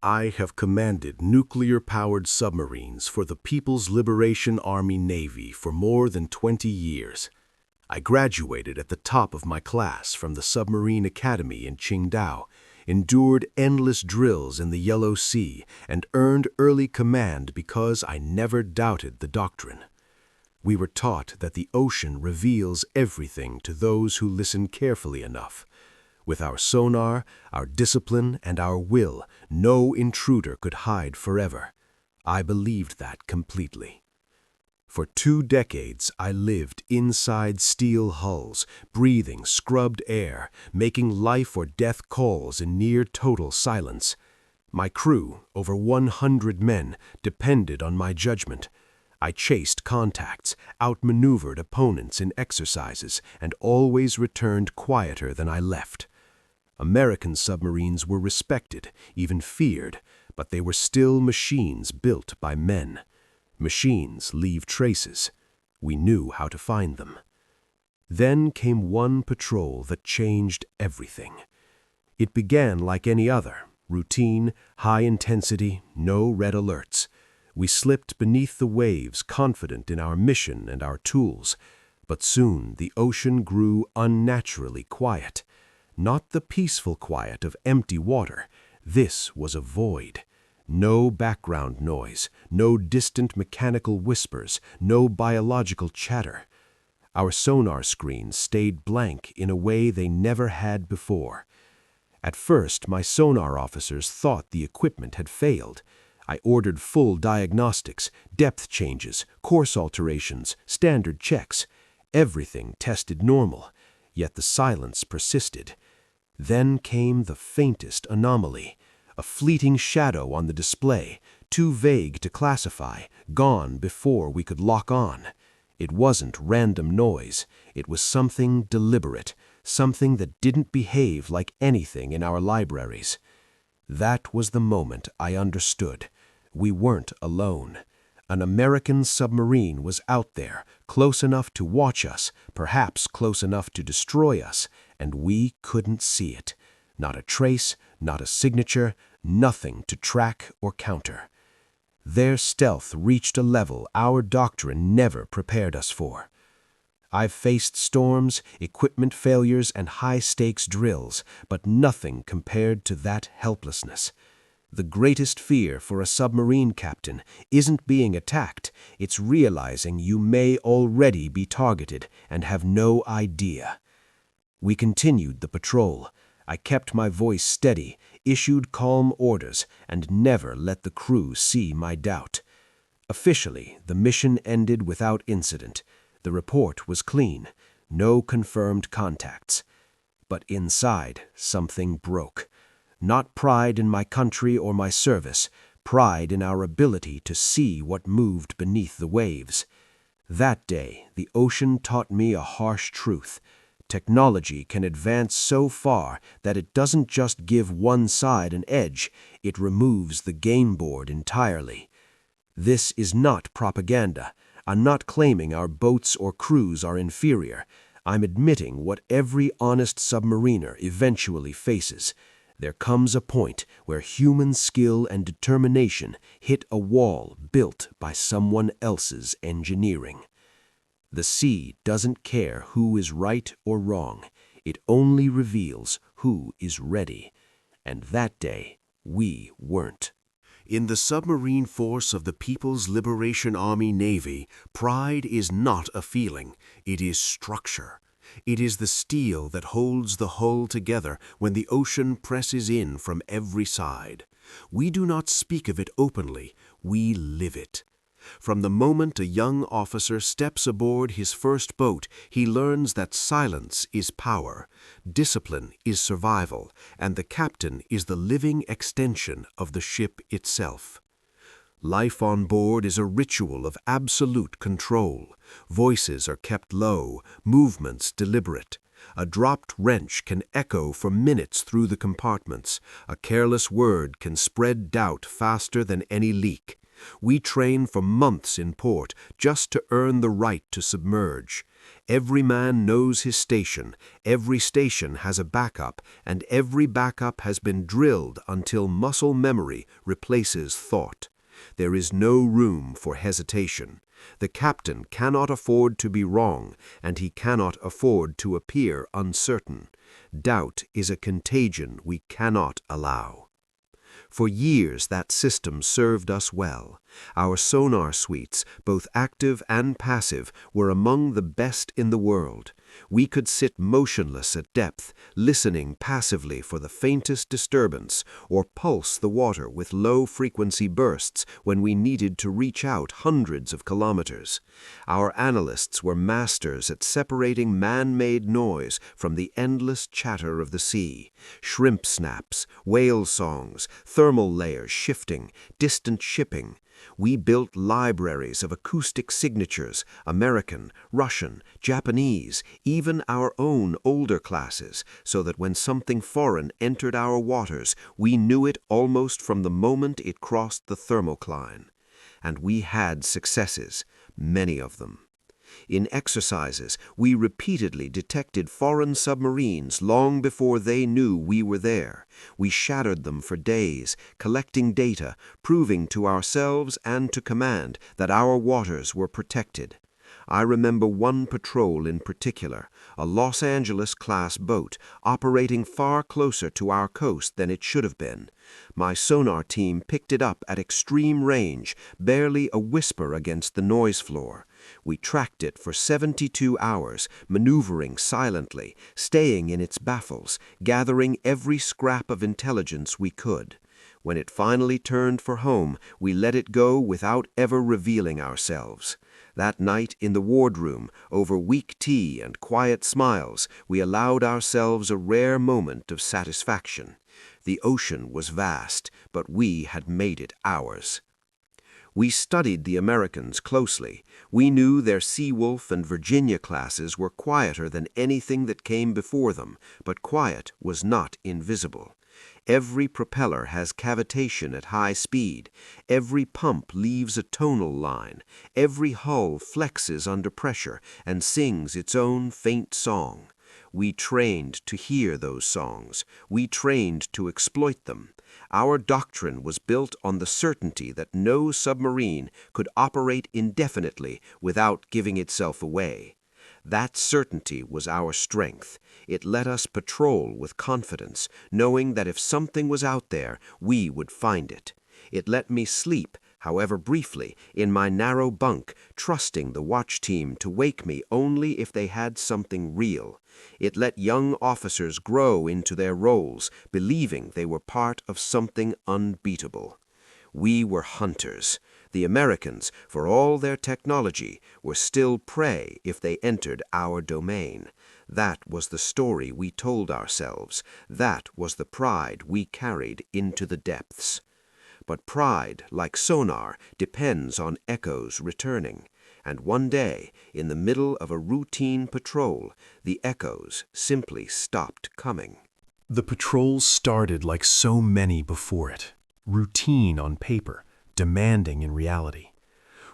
I have commanded nuclear-powered submarines for the People's Liberation Army Navy for more than 20 years. I graduated at the top of my class from the Submarine Academy in Qingdao, endured endless drills in the Yellow Sea, and earned early command because I never doubted the doctrine. We were taught that the ocean reveals everything to those who listen carefully enough. With our sonar, our discipline, and our will, no intruder could hide forever. I believed that completely. For 2 decades, I lived inside steel hulls, breathing scrubbed air, making life or death calls in near total silence. My crew, over 100 men, depended on my judgment. I chased contacts, outmaneuvered opponents in exercises, and always returned quieter than I left. American submarines were respected, even feared, but they were still machines built by men. Machines leave traces. We knew how to find them. Then came one patrol that changed everything. It began like any other, routine, high intensity, no red alerts. We slipped beneath the waves, confident in our mission and our tools. But soon the ocean grew unnaturally quiet. Not the peaceful quiet of empty water. This was a void. No background noise, no distant mechanical whispers, no biological chatter. Our sonar screens stayed blank in a way they never had before. At first, my sonar officers thought the equipment had failed. I ordered full diagnostics, depth changes, course alterations, standard checks. Everything tested normal, yet the silence persisted. Then came the faintest anomaly, a fleeting shadow on the display, too vague to classify, gone before we could lock on. It wasn't random noise, it was something deliberate, something that didn't behave like anything in our libraries. That was the moment I understood. We weren't alone. An American submarine was out there, close enough to watch us, perhaps close enough to destroy us, and we couldn't see it. Not a trace, not a signature, nothing to track or counter. Their stealth reached a level our doctrine never prepared us for. I've faced storms, equipment failures, and high-stakes drills, but nothing compared to that helplessness. The greatest fear for a submarine captain isn't being attacked, it's realizing you may already be targeted and have no idea. We continued the patrol. I kept my voice steady, issued calm orders, and never let the crew see my doubt. Officially, the mission ended without incident. The report was clean, no confirmed contacts. But inside, something broke. Not pride in my country or my service, pride in our ability to see what moved beneath the waves. That day, the ocean taught me a harsh truth. Technology can advance so far that it doesn't just give one side an edge, it removes the game board entirely. This is not propaganda. I'm not claiming our boats or crews are inferior. I'm admitting what every honest submariner eventually faces. There comes a point where human skill and determination hit a wall built by someone else's engineering. The sea doesn't care who is right or wrong. It only reveals who is ready. And that day, we weren't. In the submarine force of the People's Liberation Army Navy, pride is not a feeling, it is structure. It is the steel that holds the hull together when the ocean presses in from every side. We do not speak of it openly, we live it. From the moment a young officer steps aboard his first boat, he learns that silence is power, discipline is survival, and the captain is the living extension of the ship itself. Life on board is a ritual of absolute control. Voices are kept low, movements deliberate. A dropped wrench can echo for minutes through the compartments. A careless word can spread doubt faster than any leak. We train for months in port just to earn the right to submerge. Every man knows his station, every station has a backup, and every backup has been drilled until muscle memory replaces thought. There is no room for hesitation. The captain cannot afford to be wrong, and he cannot afford to appear uncertain. Doubt is a contagion we cannot allow. For years that system served us well. Our sonar suites, both active and passive, were among the best in the world. We could sit motionless at depth, listening passively for the faintest disturbance, or pulse the water with low-frequency bursts when we needed to reach out hundreds of kilometers. Our analysts were masters at separating man-made noise from the endless chatter of the sea. Shrimp snaps, whale songs, thermal layers shifting, distant shipping. We built libraries of acoustic signatures, American, Russian, Japanese, even our own older classes, so that when something foreign entered our waters, we knew it almost from the moment it crossed the thermocline. And we had successes, many of them. In exercises, we repeatedly detected foreign submarines long before they knew we were there. We shadowed them for days, collecting data, proving to ourselves and to command that our waters were protected. I remember one patrol in particular, a Los Angeles-class boat, operating far closer to our coast than it should have been. My sonar team picked it up at extreme range, barely a whisper against the noise floor. We tracked it for 72 hours, maneuvering silently, staying in its baffles, gathering every scrap of intelligence we could. When it finally turned for home, we let it go without ever revealing ourselves. That night in the wardroom, over weak tea and quiet smiles, we allowed ourselves a rare moment of satisfaction. The ocean was vast, but we had made it ours. We studied the Americans closely. We knew their Seawolf and Virginia classes were quieter than anything that came before them, but quiet was not invisible. Every propeller has cavitation at high speed. Every pump leaves a tonal line. Every hull flexes under pressure and sings its own faint song. We trained to hear those songs. We trained to exploit them. Our doctrine was built on the certainty that no submarine could operate indefinitely without giving itself away. That certainty was our strength. It let us patrol with confidence, knowing that if something was out there, we would find it. It let me sleep, however briefly, in my narrow bunk, trusting the watch team to wake me only if they had something real. It let young officers grow into their roles, believing they were part of something unbeatable. We were hunters. The Americans, for all their technology, were still prey if they entered our domain. That was the story we told ourselves. That was the pride we carried into the depths. But pride, like sonar, depends on echoes returning. And one day, in the middle of a routine patrol, the echoes simply stopped coming. The patrols started like so many before it, routine on paper, demanding in reality.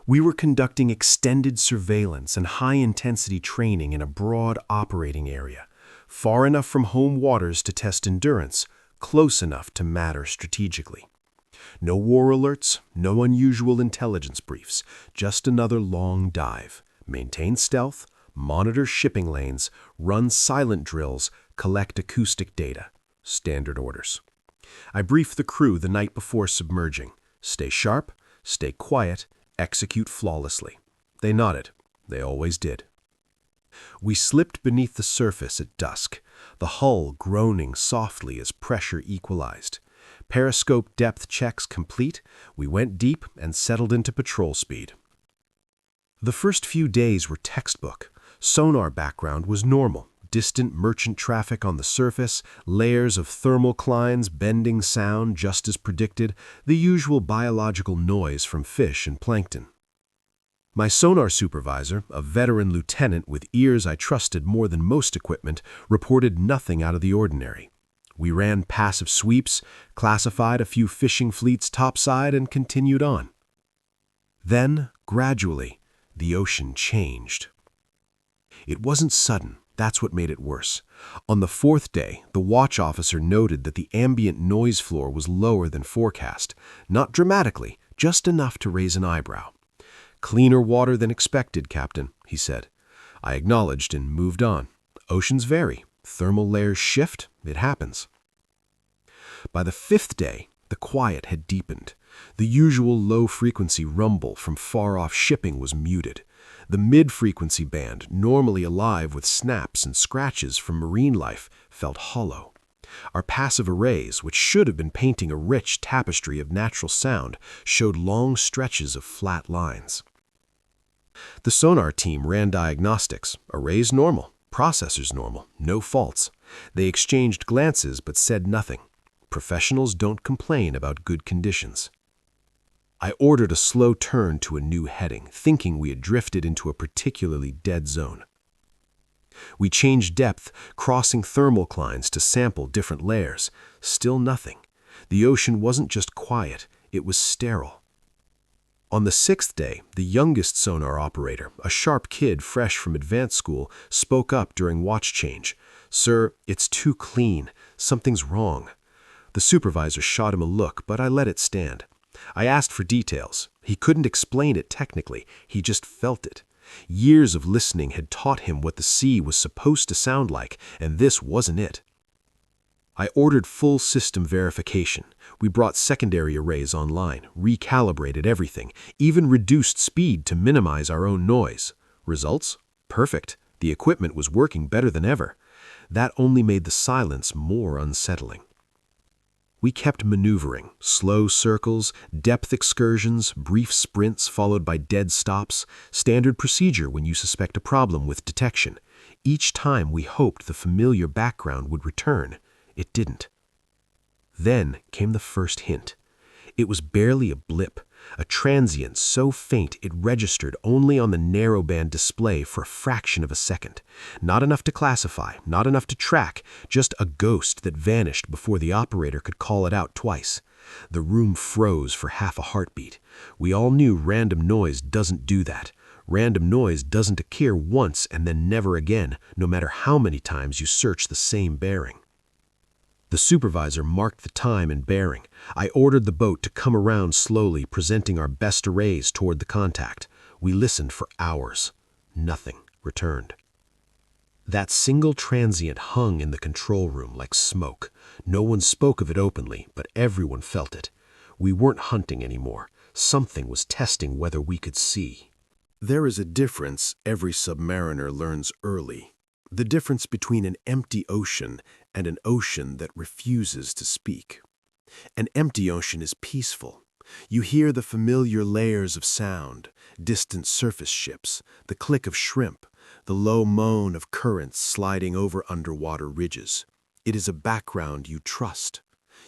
We were conducting extended surveillance and high-intensity training in a broad operating area, far enough from home waters to test endurance, close enough to matter strategically. No war alerts, no unusual intelligence briefs, just another long dive. Maintain stealth, monitor shipping lanes, run silent drills, collect acoustic data. Standard orders. I briefed the crew the night before submerging. Stay sharp, stay quiet, execute flawlessly. They nodded. They always did. We slipped beneath the surface at dusk, the hull groaning softly as pressure equalized. Periscope depth checks complete, we went deep and settled into patrol speed. The first few days were textbook. Sonar background was normal. Distant merchant traffic on the surface, layers of thermoclines, bending sound just as predicted, the usual biological noise from fish and plankton. My sonar supervisor, a veteran lieutenant with ears I trusted more than most equipment, reported nothing out of the ordinary. We ran passive sweeps, classified a few fishing fleets topside, and continued on. Then, gradually, the ocean changed. It wasn't sudden. That's what made it worse. On the fourth day, the watch officer noted that the ambient noise floor was lower than forecast. Not dramatically, just enough to raise an eyebrow. "Cleaner water than expected, Captain," he said. I acknowledged and moved on. Oceans vary. Thermal layers shift. It happens. By the fifth day, the quiet had deepened. The usual low-frequency rumble from far-off shipping was muted. The mid-frequency band, normally alive with snaps and scratches from marine life, felt hollow. Our passive arrays, which should have been painting a rich tapestry of natural sound, showed long stretches of flat lines. The sonar team ran diagnostics. Arrays normal, processors normal, no faults. They exchanged glances but said nothing. Professionals don't complain about good conditions. I ordered a slow turn to a new heading, thinking we had drifted into a particularly dead zone. We changed depth, crossing thermoclines to sample different layers. Still nothing. The ocean wasn't just quiet, it was sterile. On the sixth day, the youngest sonar operator, a sharp kid fresh from advanced school, spoke up during watch change. "Sir, it's too clean. Something's wrong." The supervisor shot him a look, but I let it stand. I asked for details. He couldn't explain it technically. He just felt it. Years of listening had taught him what the sea was supposed to sound like, and this wasn't it. I ordered full system verification. We brought secondary arrays online, recalibrated everything, even reduced speed to minimize our own noise. Results? Perfect. The equipment was working better than ever. That only made the silence more unsettling. We kept maneuvering, slow circles, depth excursions, brief sprints followed by dead stops, standard procedure when you suspect a problem with detection. Each time we hoped the familiar background would return. It didn't. Then came the first hint. It was barely a blip, a transient so faint it registered only on the narrowband display for a fraction of a second. Not enough to classify, not enough to track, just a ghost that vanished before the operator could call it out twice. The room froze for half a heartbeat. We all knew random noise doesn't do that. Random noise doesn't appear once and then never again, no matter how many times you search the same bearing. The supervisor marked the time and bearing. I ordered the boat to come around slowly, presenting our best arrays toward the contact. We listened for hours. Nothing returned. That single transient hung in the control room like smoke. No one spoke of it openly, but everyone felt it. We weren't hunting anymore. Something was testing whether we could see. There is a difference every submariner learns early. The difference between an empty ocean and an ocean that refuses to speak. An empty ocean is peaceful. You hear the familiar layers of sound, distant surface ships, the click of shrimp, the low moan of currents sliding over underwater ridges. It is a background you trust.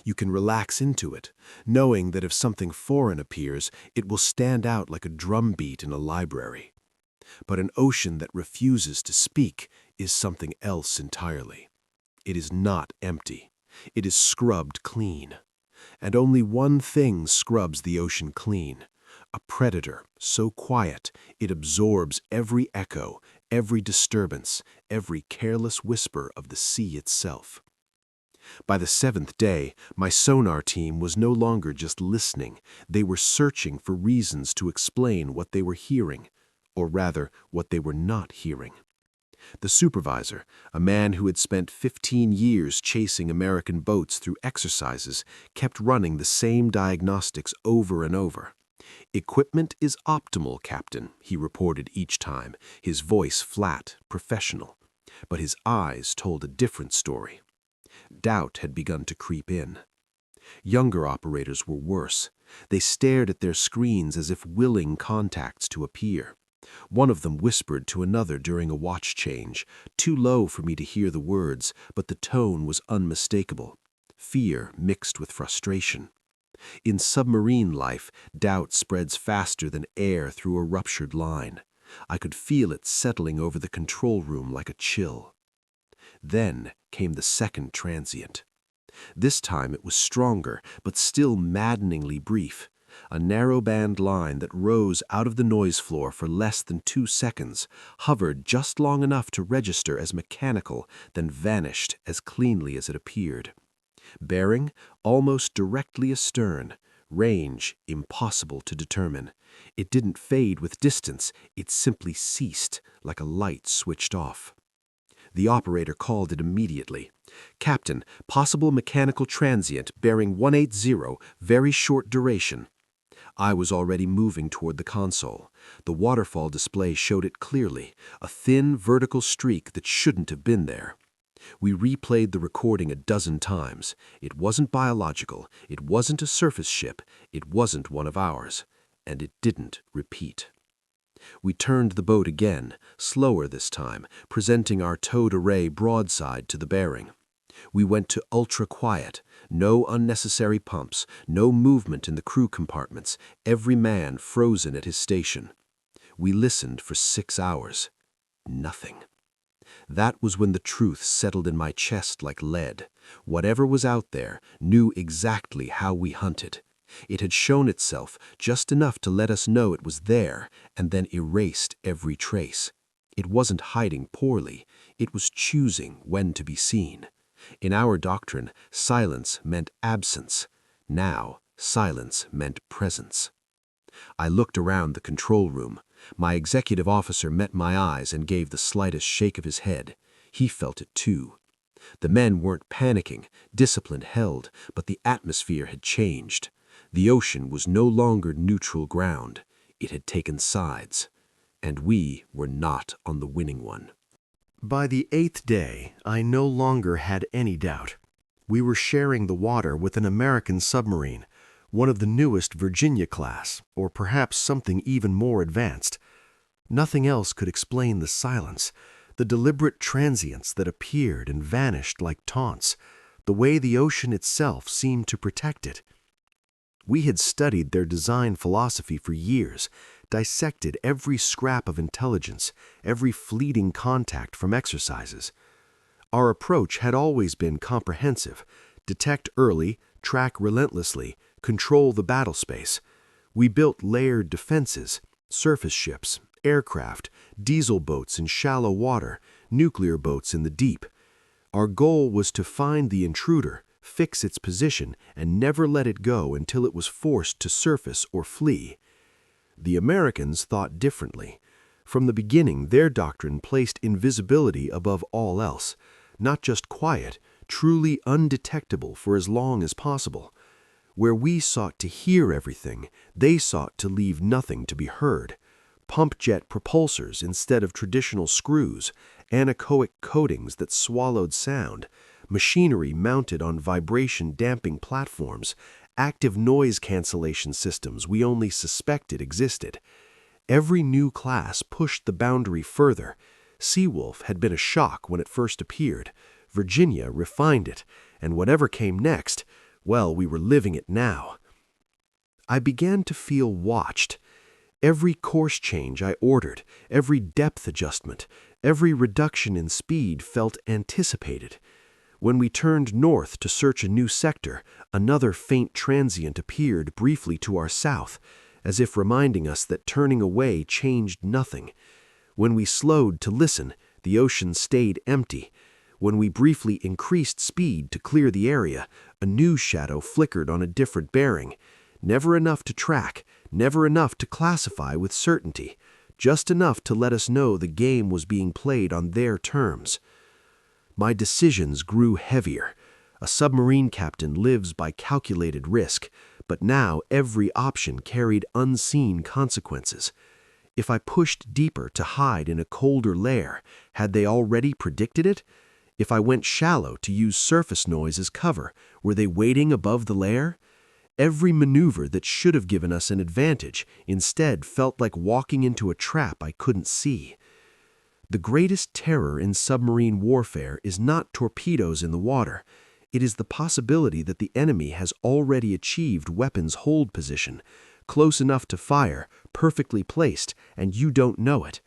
You can relax into it, knowing that if something foreign appears, it will stand out like a drumbeat in a library. But an ocean that refuses to speak is something else entirely. It is not empty. It is scrubbed clean. And only one thing scrubs the ocean clean: a predator so quiet it absorbs every echo, every disturbance, every careless whisper of the sea itself. By the seventh day, my sonar team was no longer just listening. They were searching for reasons to explain what they were hearing, or rather, what they were not hearing. The supervisor, a man who had spent 15 years chasing American boats through exercises, kept running the same diagnostics over and over. "Equipment is optimal, Captain," he reported each time, his voice flat, professional. But his eyes told a different story. Doubt had begun to creep in. Younger operators were worse. They stared at their screens as if willing contacts to appear. One of them whispered to another during a watch change, too low for me to hear the words, but the tone was unmistakable. Fear mixed with frustration. In submarine life, doubt spreads faster than air through a ruptured line. I could feel it settling over the control room like a chill. Then came the second transient. This time it was stronger, but still maddeningly brief. a narrow-band line that rose out of the noise floor for less than 2 seconds, hovered just long enough to register as mechanical, then vanished as cleanly as it appeared. Bearing, almost directly astern. Range, impossible to determine. It didn't fade with distance, it simply ceased, like a light switched off. The operator called it immediately. "Captain, possible mechanical transient, bearing 180, very short duration." I was already moving toward the console. The waterfall display showed it clearly, a thin vertical streak that shouldn't have been there. We replayed the recording a dozen times. It wasn't biological, it wasn't a surface ship, it wasn't one of ours, and it didn't repeat. We turned the boat again, slower this time, presenting our towed array broadside to the bearing. We went to ultra-quiet, no unnecessary pumps, no movement in the crew compartments, every man frozen at his station. We listened for 6 hours. Nothing. That was when the truth settled in my chest like lead. Whatever was out there knew exactly how we hunted. It had shown itself just enough to let us know it was there, and then erased every trace. It wasn't hiding poorly, it was choosing when to be seen. In our doctrine, silence meant absence. Now, silence meant presence. I looked around the control room. My executive officer met my eyes and gave the slightest shake of his head. He felt it too. The men weren't panicking, discipline held, but the atmosphere had changed. The ocean was no longer neutral ground. It had taken sides. And we were not on the winning one. By the 8th day, I no longer had any doubt. We were sharing the water with an American submarine, one of the newest Virginia class, or perhaps something even more advanced. Nothing else could explain the silence, the deliberate transience that appeared and vanished like taunts, the way the ocean itself seemed to protect it. We had studied their design philosophy for years, dissected every scrap of intelligence, every fleeting contact from exercises. Our approach had always been comprehensive: detect early, track relentlessly, control the battle space. We built layered defenses, surface ships, aircraft, diesel boats in shallow water, nuclear boats in the deep. Our goal was to find the intruder, fix its position, and never let it go until it was forced to surface or flee. The Americans thought differently. From the beginning, their doctrine placed invisibility above all else, not just quiet, truly undetectable for as long as possible. Where we sought to hear everything, they sought to leave nothing to be heard. Pump jet propulsors instead of traditional screws, anechoic coatings that swallowed sound, machinery mounted on vibration-damping platforms, active noise cancellation systems we only suspected existed. Every new class pushed the boundary further. Seawolf had been a shock when it first appeared. Virginia refined it, and whatever came next, well, we were living it now. I began to feel watched. Every course change I ordered, every depth adjustment, every reduction in speed felt anticipated. When we turned north to search a new sector, another faint transient appeared briefly to our south, as if reminding us that turning away changed nothing. When we slowed to listen, the ocean stayed empty. When we briefly increased speed to clear the area, a new shadow flickered on a different bearing. Never enough to track, never enough to classify with certainty, just enough to let us know the game was being played on their terms. My decisions grew heavier. A submarine captain lives by calculated risk, but now every option carried unseen consequences. If I pushed deeper to hide in a colder lair, had they already predicted it? If I went shallow to use surface noise as cover, were they waiting above the lair? Every maneuver that should have given us an advantage instead felt like walking into a trap I couldn't see. The greatest terror in submarine warfare is not torpedoes in the water. It is the possibility that the enemy has already achieved weapons hold position, close enough to fire, perfectly placed, and you don't know it.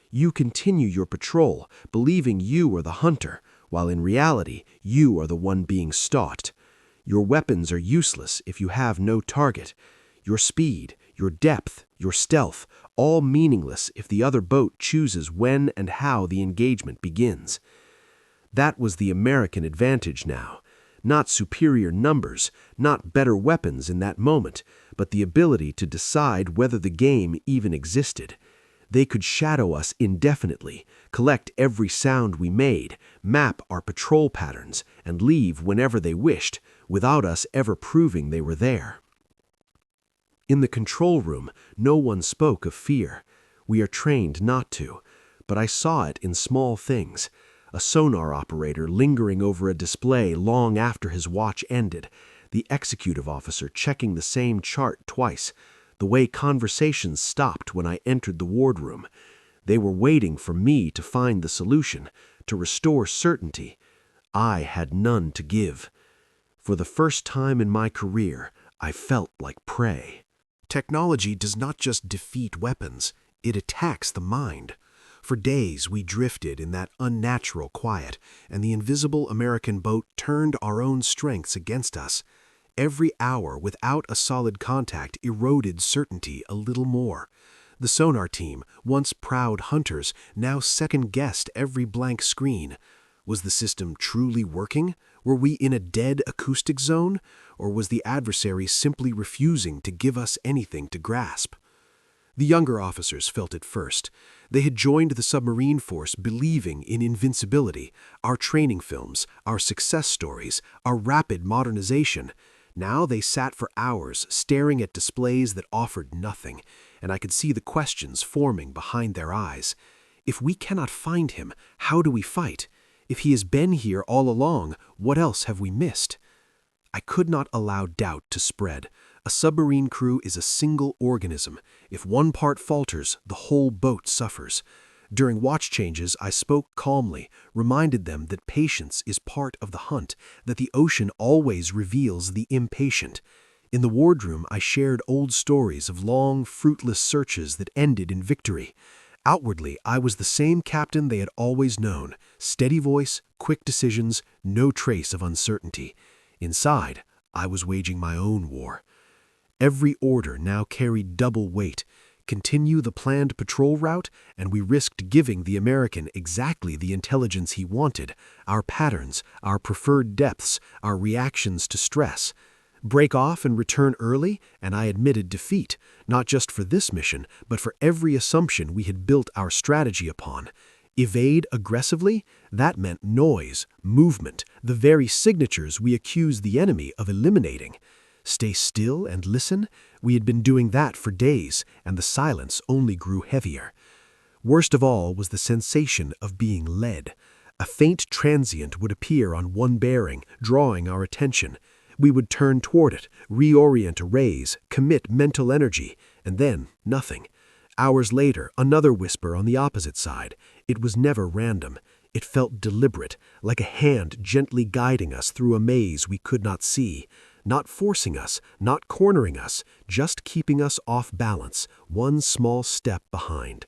You continue your patrol, believing you are the hunter, while in reality, you are the one being stalked. Your weapons are useless if you have no target. your speed, your depth, your stealth, all meaningless if the other boat chooses when and how the engagement begins. That was the American advantage now. Not superior numbers, not better weapons in that moment, but the ability to decide whether the game even existed. They could shadow us indefinitely, collect every sound we made, map our patrol patterns, and leave whenever they wished, without us ever proving they were there. In the control room, no one spoke of fear. We are trained not to, but I saw it in small things. A sonar operator lingering over a display long after his watch ended, the executive officer checking the same chart twice, the way conversations stopped when I entered the wardroom. They were waiting for me to find the solution, to restore certainty. I had none to give. For the first time in my career, I felt like prey. Technology does not just defeat weapons, it attacks the mind. For days we drifted in that unnatural quiet, and the invisible American boat turned our own strengths against us. Every hour without a solid contact eroded certainty a little more. The sonar team, once proud hunters, now second-guessed every blank screen. Was the system truly working? Were we in a dead acoustic zone? Or was the adversary simply refusing to give us anything to grasp? The younger officers felt it first. They had joined the submarine force believing in invincibility, our training films, our success stories, our rapid modernization. Now they sat for hours staring at displays that offered nothing, and I could see the questions forming behind their eyes. If we cannot find him, how do we fight? If he has been here all along, what else have we missed? I could not allow doubt to spread. A submarine crew is a single organism. If one part falters, the whole boat suffers. During watch changes, I spoke calmly, reminded them that patience is part of the hunt, that the ocean always reveals the impatient. In the wardroom, I shared old stories of long, fruitless searches that ended in victory. Outwardly, I was the same captain they had always known. Steady voice, quick decisions, no trace of uncertainty. Inside, I was waging my own war. Every order now carried double weight. Continue the planned patrol route, and we risked giving the American exactly the intelligence he wanted, our patterns, our preferred depths, our reactions to stress. Break off and return early, and I admitted defeat, not just for this mission, but for every assumption we had built our strategy upon. Evade aggressively? That meant noise, movement, the very signatures we accused the enemy of eliminating. Stay still and listen? We had been doing that for days, and the silence only grew heavier. Worst of all was the sensation of being led. A faint transient would appear on one bearing, drawing our attention. We would turn toward it, reorient arrays, commit mental energy, and then nothing. Hours later, another whisper on the opposite side. It was never random. It felt deliberate, like a hand gently guiding us through a maze we could not see. Not forcing us, not cornering us, just keeping us off balance, one small step behind.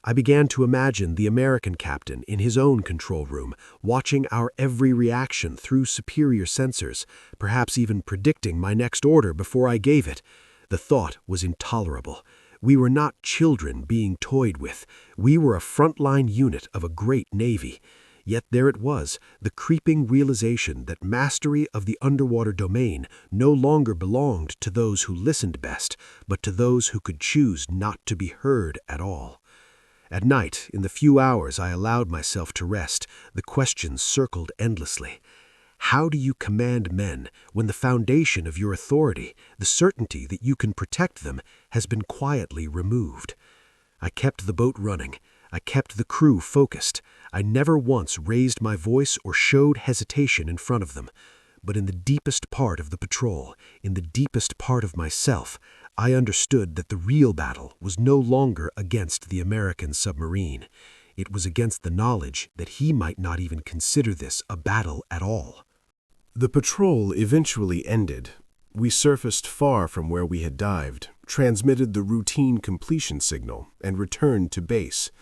I began to imagine the American captain in his own control room, watching our every reaction through superior sensors, perhaps even predicting my next order before I gave it. The thought was intolerable. We were not children being toyed with. We were a frontline unit of a great navy. Yet there it was, the creeping realization that mastery of the underwater domain no longer belonged to those who listened best, but to those who could choose not to be heard at all. At night, in the few hours I allowed myself to rest, the questions circled endlessly. How do you command men when the foundation of your authority, the certainty that you can protect them, has been quietly removed? I kept the boat running. I kept the crew focused. I never once raised my voice or showed hesitation in front of them. But in the deepest part of the patrol, in the deepest part of myself, I understood that the real battle was no longer against the American submarine. It was against the knowledge that he might not even consider this a battle at all. The patrol eventually ended. We surfaced far from where we had dived, transmitted the routine completion signal, and returned to base.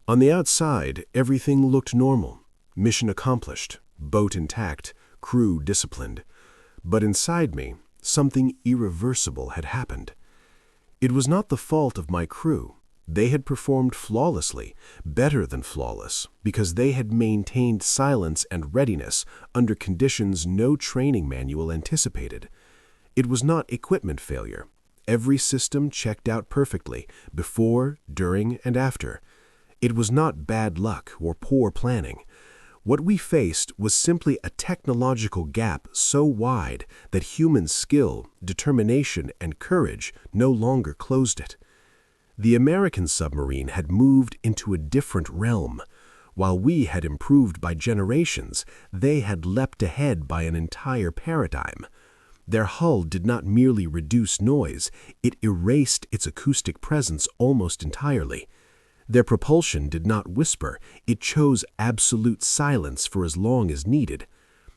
On the outside, everything looked normal. Mission accomplished, boat intact, crew disciplined. But inside me, Something irreversible had happened. It was not the fault of my crew. They had performed flawlessly, better than flawless, because they had maintained silence and readiness under conditions no training manual anticipated. It was not equipment failure. Every system checked out perfectly, before, during, and after. It was not bad luck or poor planning. What we faced was simply a technological gap so wide that human skill, determination, and courage no longer closed it. The American submarine had moved into a different realm. While we had improved by generations, they had leapt ahead by an entire paradigm. Their hull did not merely reduce noise, it erased its acoustic presence almost entirely. Their propulsion did not whisper, it chose absolute silence for as long as needed.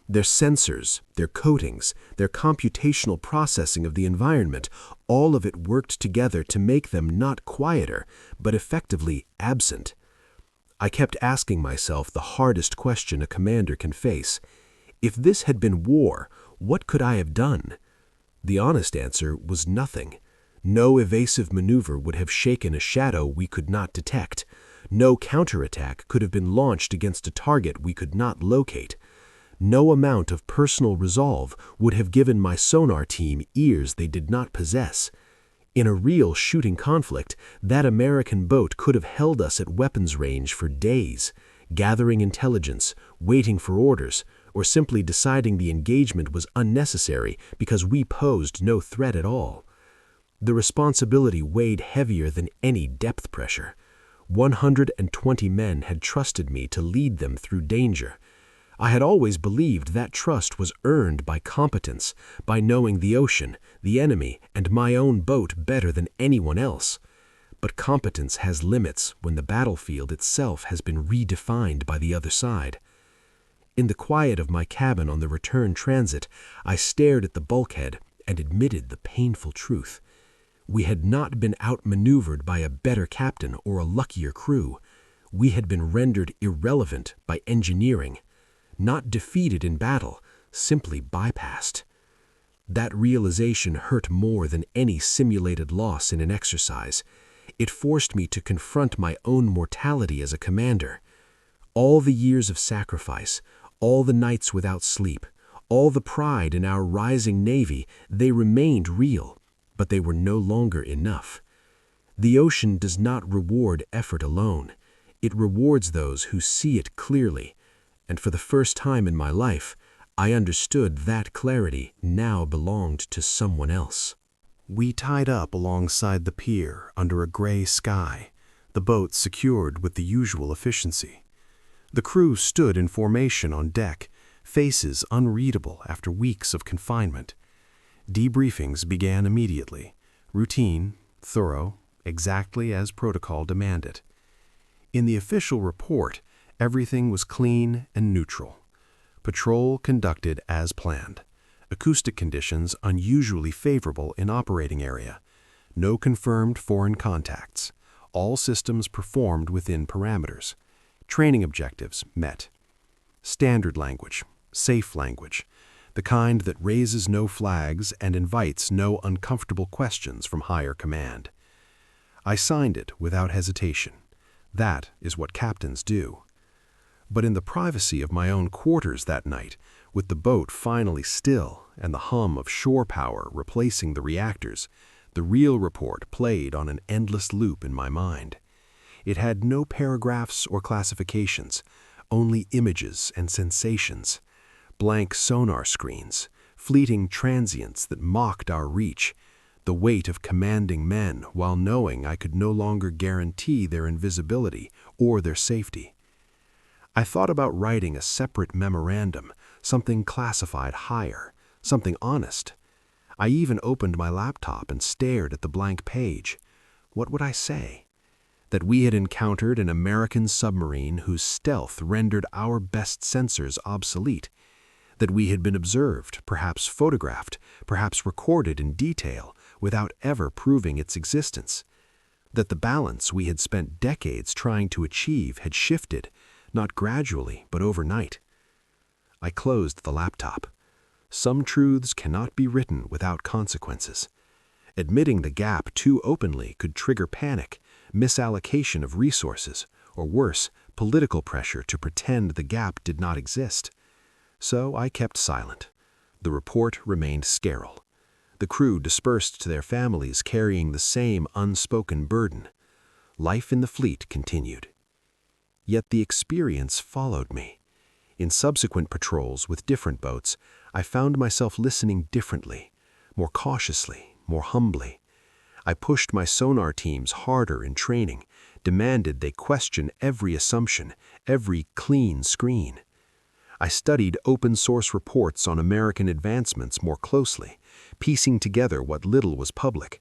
Their sensors, their coatings, their computational processing of the environment, all of it worked together to make them not quieter, but effectively absent. I kept asking myself the hardest question a commander can face. If this had been war, what could I have done? The honest answer was nothing. No evasive maneuver would have shaken a shadow we could not detect. No counterattack could have been launched against a target we could not locate. No amount of personal resolve would have given my sonar team ears they did not possess. In a real shooting conflict, that American boat could have held us at weapons range for days, gathering intelligence, waiting for orders, or simply deciding the engagement was unnecessary because we posed no threat at all. The responsibility weighed heavier than any depth pressure. 120 men had trusted me to lead them through danger. I had always believed that trust was earned by competence, by knowing the ocean, the enemy, and my own boat better than anyone else. But competence has limits when the battlefield itself has been redefined by the other side. In the quiet of my cabin on the return transit, I stared at the bulkhead and admitted the painful truth. We had not been outmaneuvered by a better captain or a luckier crew. We had been rendered irrelevant by engineering. Not defeated in battle, simply bypassed. That realization hurt more than any simulated loss in an exercise. It forced me to confront my own mortality as a commander. All the years of sacrifice, all the nights without sleep, all the pride in our rising navy, they remained real, but they were no longer enough. The ocean does not reward effort alone. It rewards those who see it clearly. And for the first time in my life, I understood that clarity now belonged to someone else. We tied up alongside the pier under a gray sky, the boat secured with the usual efficiency. The crew stood in formation on deck, faces unreadable after weeks of confinement. Debriefings began immediately, routine, thorough, exactly as protocol demanded. In the official report, everything was clean and neutral. Patrol conducted as planned. Acoustic conditions unusually favorable in operating area. No confirmed foreign contacts. All systems performed within parameters. Training objectives met. Standard language, safe language, the kind that raises no flags and invites no uncomfortable questions from higher command. I signed it without hesitation. That is what captains do. But in the privacy of my own quarters that night, with the boat finally still and the hum of shore power replacing the reactors, the real report played on an endless loop in my mind. It had no paragraphs or classifications, only images and sensations. Blank sonar screens, fleeting transients that mocked our reach, the weight of commanding men while knowing I could no longer guarantee their invisibility or their safety. I thought about writing a separate memorandum, something classified higher, something honest. I even opened my laptop and stared at the blank page. What would I say? That we had encountered an American submarine whose stealth rendered our best sensors obsolete. That we had been observed, perhaps photographed, perhaps recorded in detail, without ever proving its existence. That the balance we had spent decades trying to achieve had shifted, not gradually, but overnight. I closed the laptop. Some truths cannot be written without consequences. Admitting the gap too openly could trigger panic, misallocation of resources, or worse, political pressure to pretend the gap did not exist. So I kept silent. The report remained sterile. The crew dispersed to their families carrying the same unspoken burden. Life in the fleet continued. Yet the experience followed me. In subsequent patrols with different boats, I found myself listening differently, more cautiously, more humbly. I pushed my sonar teams harder in training, demanded they question every assumption, every clean screen. I studied open-source reports on American advancements more closely, piecing together what little was public.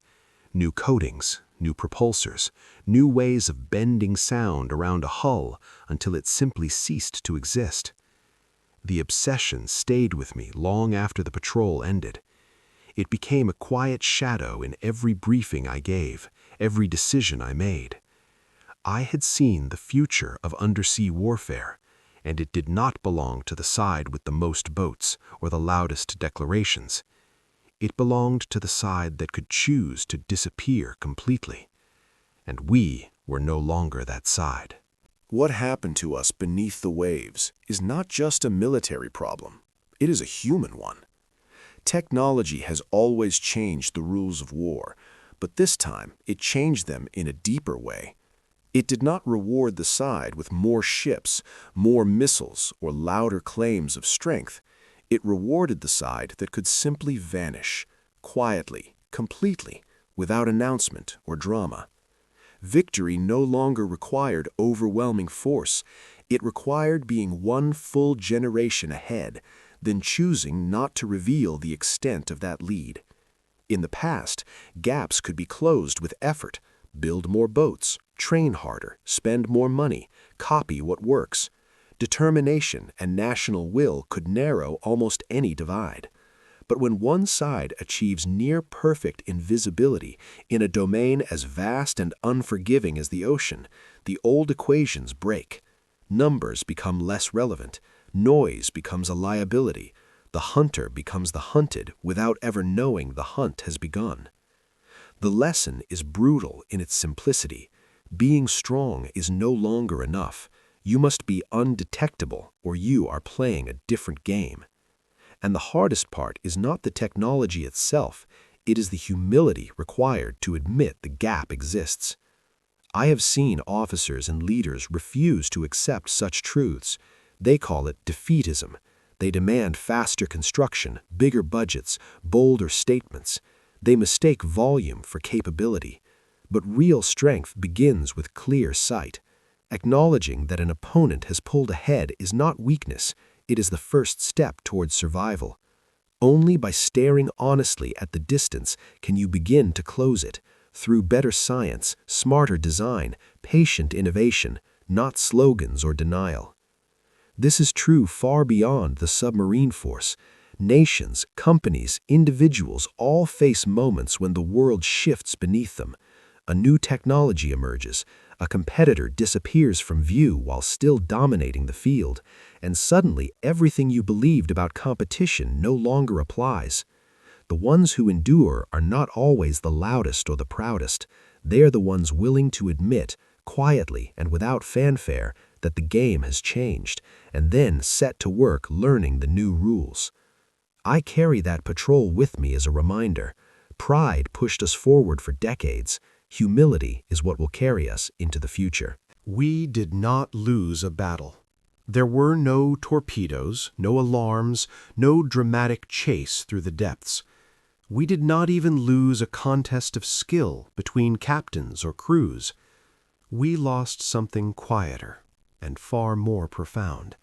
New coatings, new propulsors, new ways of bending sound around a hull until it simply ceased to exist. The obsession stayed with me long after the patrol ended. It became a quiet shadow in every briefing I gave, every decision I made. I had seen the future of undersea warfare, and it did not belong to the side with the most boats or the loudest declarations. It belonged to the side that could choose to disappear completely. And we were no longer that side. What happened to us beneath the waves is not just a military problem. It is a human one. Technology has always changed the rules of war, but this time it changed them in a deeper way. It did not reward the side with more ships, more missiles, or louder claims of strength. It rewarded the side that could simply vanish, quietly, completely, without announcement or drama. Victory no longer required overwhelming force. It required being one full generation ahead, then choosing not to reveal the extent of that lead. In the past, gaps could be closed with effort. Build more boats, train harder, spend more money, copy what works. Determination and national will could narrow almost any divide. But when one side achieves near-perfect invisibility in a domain as vast and unforgiving as the ocean, the old equations break. Numbers become less relevant. Noise becomes a liability. The hunter becomes the hunted without ever knowing the hunt has begun. The lesson is brutal in its simplicity. Being strong is no longer enough. You must be undetectable, or you are playing a different game. And the hardest part is not the technology itself, it is the humility required to admit the gap exists. I have seen officers and leaders refuse to accept such truths. They call it defeatism. They demand faster construction, bigger budgets, bolder statements. They mistake volume for capability. But real strength begins with clear sight. Acknowledging that an opponent has pulled ahead is not weakness, it is the first step towards survival. Only by staring honestly at the distance can you begin to close it, through better science, smarter design, patient innovation, not slogans or denial. This is true far beyond the submarine force. Nations, companies, individuals all face moments when the world shifts beneath them. A new technology emerges, a competitor disappears from view while still dominating the field, and suddenly everything you believed about competition no longer applies. The ones who endure are not always the loudest or the proudest. They are the ones willing to admit, quietly and without fanfare, that the game has changed, and then set to work learning the new rules. I carry that patrol with me as a reminder. Pride pushed us forward for decades. Humility is what will carry us into the future. We did not lose a battle. There were no torpedoes, no alarms, no dramatic chase through the depths. We did not even lose a contest of skill between captains or crews. We lost something quieter and far more profound.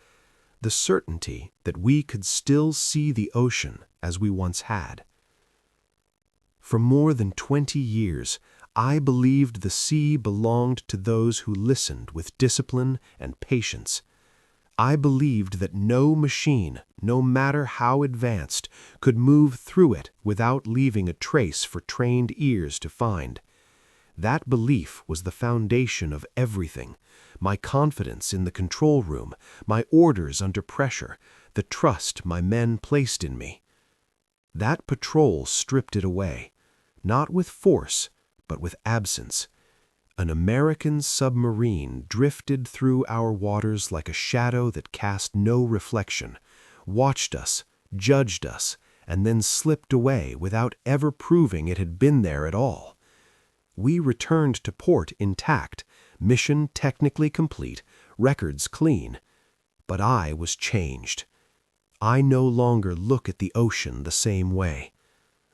The certainty that we could still see the ocean as we once had. For more than 20 years, I believed the sea belonged to those who listened with discipline and patience. I believed that no machine, no matter how advanced, could move through it without leaving a trace for trained ears to find. That belief was the foundation of everything. My confidence in the control room, my orders under pressure, the trust my men placed in me. That patrol stripped it away, not with force, but with absence. An American submarine drifted through our waters like a shadow that cast no reflection, watched us, judged us, and then slipped away without ever proving it had been there at all. We returned to port intact, mission technically complete, records clean. But I was changed. I no longer look at the ocean the same way.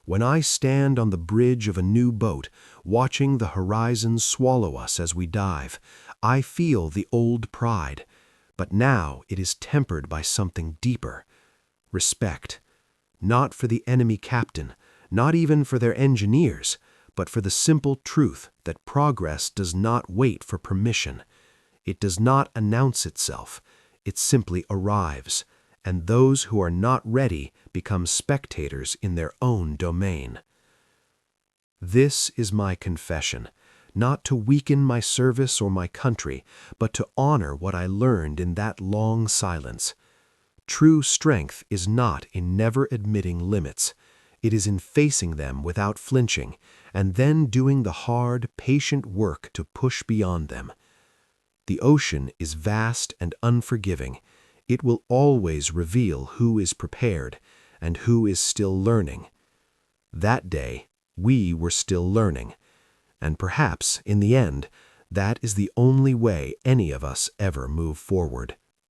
When I stand on the bridge of a new boat, watching the horizon swallow us as we dive, I feel the old pride, but now it is tempered by something deeper. Respect. Not for the enemy captain, not even for their engineers, but for the simple truth that progress does not wait for permission. It does not announce itself. It simply arrives, and those who are not ready become spectators in their own domain. This is my confession, not to weaken my service or my country, but to honor what I learned in that long silence. True strength is not in never admitting limits. It is in facing them without flinching, and then doing the hard, patient work to push beyond them. The ocean is vast and unforgiving. It will always reveal who is prepared and who is still learning. That day, we were still learning, and perhaps, in the end, that is the only way any of us ever move forward.